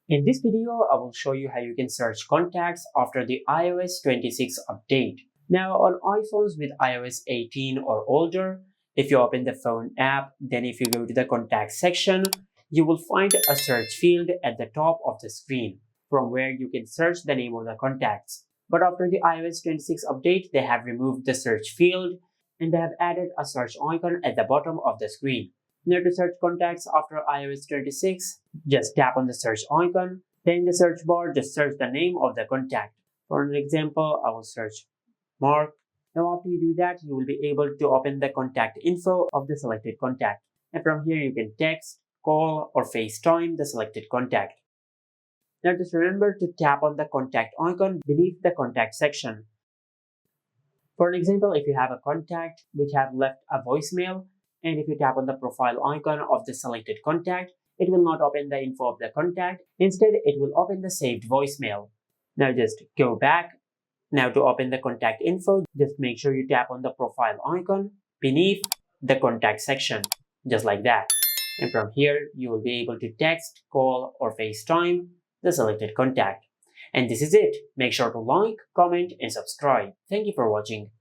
In this video, I will show you how you can search contacts after the iOS 26 update. Now, on iPhones with iOS 18 or older, if you open the phone app, then if you go to the contact section, you will find a search field at the top of the screen from where you can search the name of the contacts. But after the iOS 26 update, they have removed the search field and they have added a search icon at the bottom of the screen. Now, to search contacts after iOS 26, just tap on the search icon. Then in the search bar, just search the name of the contact. For an example, I will search Mark. Now after you do that, you will be able to open the contact info of the selected contact. And from here, you can text, call, or FaceTime the selected contact. Now just remember to tap on the contact icon beneath the contact section. For an example, if you have a contact which have left a voicemail, and if you tap on the profile icon of the selected contact, it will not open the info of the contact. Instead, it will open the saved voicemail. Now just go back. Now to open the contact info, just make sure you tap on the profile icon beneath the contact section, just like that. And from here, you will be able to text, call, or FaceTime the selected contact. And this is it. Make sure to like, comment, and subscribe. Thank you for watching.